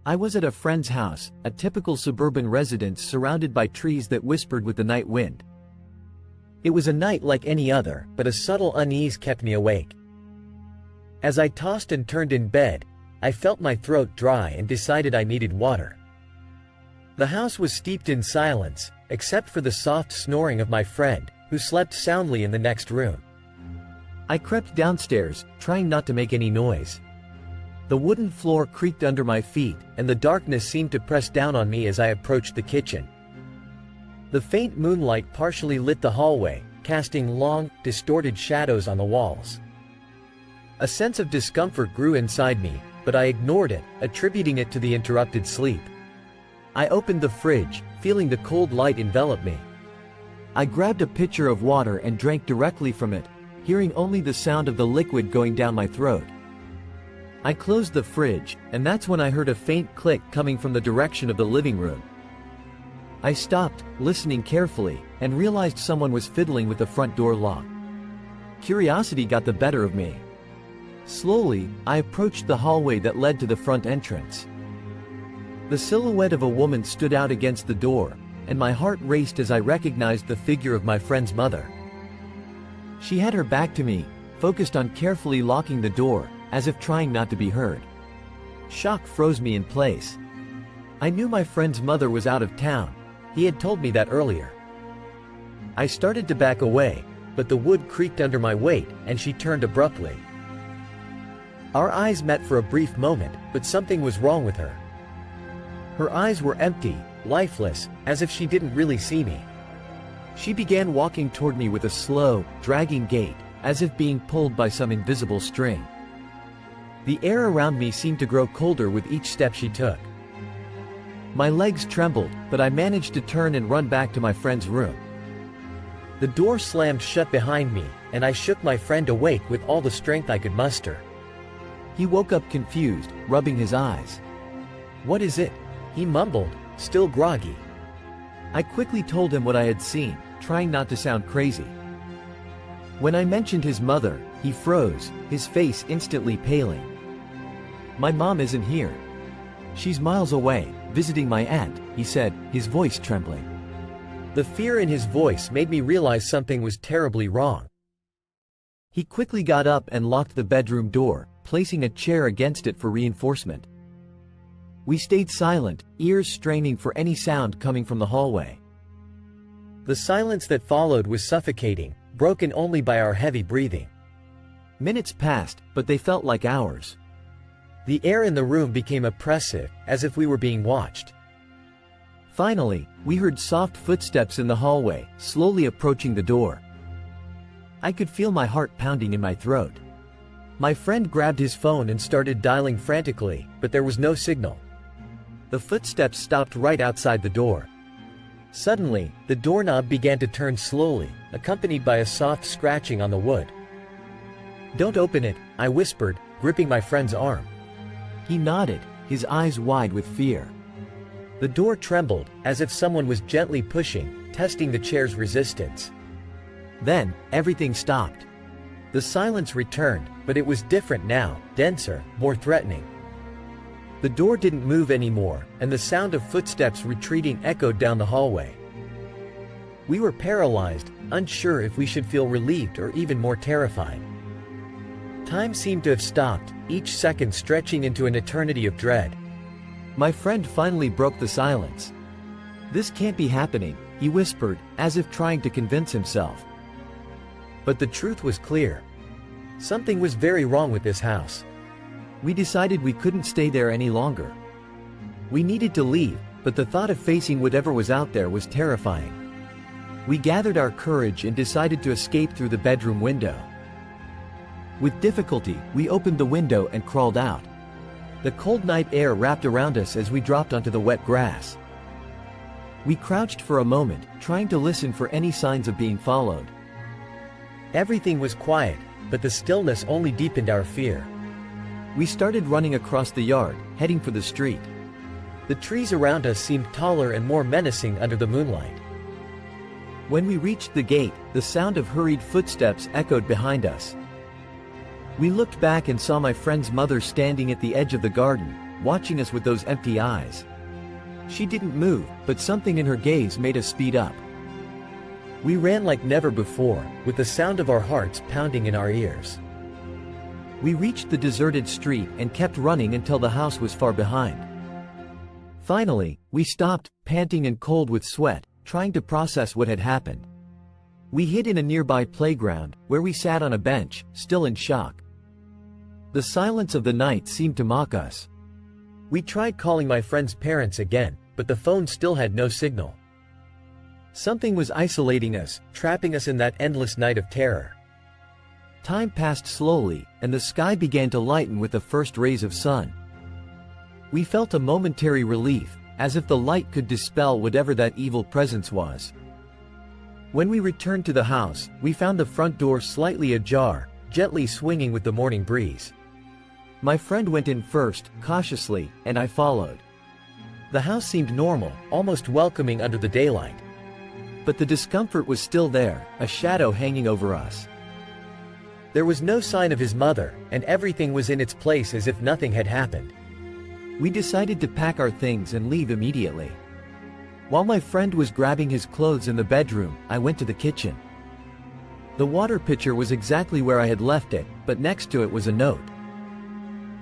I was at a friend's house, a typical suburban residence surrounded by trees that whispered with the night wind. It was a night like any other, but a subtle unease kept me awake. As I tossed and turned in bed, I felt my throat dry and decided I needed water. The house was steeped in silence, except for the soft snoring of my friend, who slept soundly in the next room. I crept downstairs, trying not to make any noise. The wooden floor creaked under my feet, and the darkness seemed to press down on me as I approached the kitchen. The faint moonlight partially lit the hallway, casting long, distorted shadows on the walls. A sense of discomfort grew inside me, but I ignored it, attributing it to the interrupted sleep. I opened the fridge, feeling the cold light envelop me. I grabbed a pitcher of water and drank directly from it, hearing only the sound of the liquid going down my throat. I closed the fridge, and that's when I heard a faint click coming from the direction of the living room. I stopped, listening carefully, and realized someone was fiddling with the front door lock. Curiosity got the better of me. Slowly, I approached the hallway that led to the front entrance. The silhouette of a woman stood out against the door, and my heart raced as I recognized the figure of my friend's mother. She had her back to me, focused on carefully locking the door, as if trying not to be heard. Shock froze me in place. I knew my friend's mother was out of town. He had told me that earlier. I started to back away, but the wood creaked under my weight, and she turned abruptly. Our eyes met for a brief moment, but something was wrong with her. Her eyes were empty, lifeless, as if she didn't really see me. She began walking toward me with a slow, dragging gait, as if being pulled by some invisible string. The air around me seemed to grow colder with each step she took. My legs trembled, but I managed to turn and run back to my friend's room. The door slammed shut behind me, and I shook my friend awake with all the strength I could muster. He woke up confused, rubbing his eyes. "What is it?" he mumbled, still groggy. I quickly told him what I had seen, trying not to sound crazy. When I mentioned his mother, he froze, his face instantly paling. "My mom isn't here. She's miles away, visiting my aunt," he said, his voice trembling. The fear in his voice made me realize something was terribly wrong. He quickly got up and locked the bedroom door, placing a chair against it for reinforcement. We stayed silent, ears straining for any sound coming from the hallway. The silence that followed was suffocating, broken only by our heavy breathing. Minutes passed, but they felt like hours. The air in the room became oppressive, as if we were being watched. Finally, we heard soft footsteps in the hallway, slowly approaching the door. I could feel my heart pounding in my throat. My friend grabbed his phone and started dialing frantically, but there was no signal. The footsteps stopped right outside the door. Suddenly, the doorknob began to turn slowly, accompanied by a soft scratching on the wood. "Don't open it," I whispered, gripping my friend's arm. He nodded, his eyes wide with fear. The door trembled, as if someone was gently pushing, testing the chair's resistance. Then, everything stopped. The silence returned, but it was different now, denser, more threatening. The door didn't move anymore, and the sound of footsteps retreating echoed down the hallway. We were paralyzed, unsure if we should feel relieved or even more terrified. Time seemed to have stopped, each second stretching into an eternity of dread. My friend finally broke the silence. "This can't be happening," he whispered, as if trying to convince himself. But the truth was clear. Something was very wrong with this house. We decided we couldn't stay there any longer. We needed to leave, but the thought of facing whatever was out there was terrifying. We gathered our courage and decided to escape through the bedroom window. With difficulty, we opened the window and crawled out. The cold night air wrapped around us as we dropped onto the wet grass. We crouched for a moment, trying to listen for any signs of being followed. Everything was quiet, but the stillness only deepened our fear. We started running across the yard, heading for the street. The trees around us seemed taller and more menacing under the moonlight. When we reached the gate, the sound of hurried footsteps echoed behind us. We looked back and saw my friend's mother standing at the edge of the garden, watching us with those empty eyes. She didn't move, but something in her gaze made us speed up. We ran like never before, with the sound of our hearts pounding in our ears. We reached the deserted street and kept running until the house was far behind. Finally, we stopped, panting and cold with sweat, trying to process what had happened. We hid in a nearby playground, where we sat on a bench, still in shock. The silence of the night seemed to mock us. We tried calling my friend's parents again, but the phone still had no signal. Something was isolating us, trapping us in that endless night of terror. Time passed slowly, and the sky began to lighten with the first rays of sun. We felt a momentary relief, as if the light could dispel whatever that evil presence was. When we returned to the house, we found the front door slightly ajar, gently swinging with the morning breeze. My friend went in first, cautiously, and I followed. The house seemed normal, almost welcoming under the daylight. But the discomfort was still there, a shadow hanging over us. There was no sign of his mother, and everything was in its place as if nothing had happened. We decided to pack our things and leave immediately. While my friend was grabbing his clothes in the bedroom, I went to the kitchen. The water pitcher was exactly where I had left it, but next to it was a note.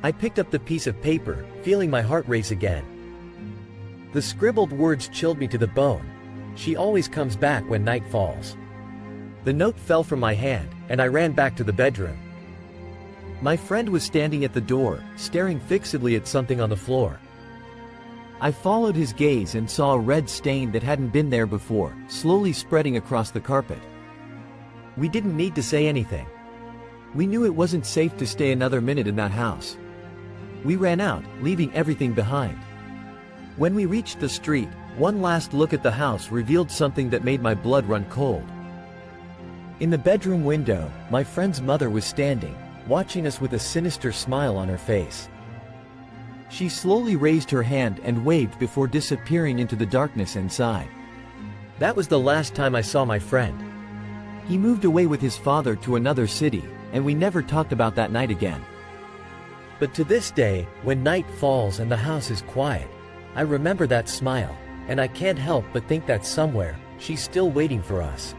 I picked up the piece of paper, feeling my heart race again. The scribbled words chilled me to the bone. She always comes back when night falls. The note fell from my hand, and I ran back to the bedroom. My friend was standing at the door, staring fixedly at something on the floor. I followed his gaze and saw a red stain that hadn't been there before, slowly spreading across the carpet. We didn't need to say anything. We knew it wasn't safe to stay another minute in that house. We ran out, leaving everything behind. When we reached the street, one last look at the house revealed something that made my blood run cold. In the bedroom window, my friend's mother was standing, watching us with a sinister smile on her face. She slowly raised her hand and waved before disappearing into the darkness inside. That was the last time I saw my friend. He moved away with his father to another city, and we never talked about that night again. But to this day, when night falls and the house is quiet, I remember that smile, and I can't help but think that somewhere, she's still waiting for us.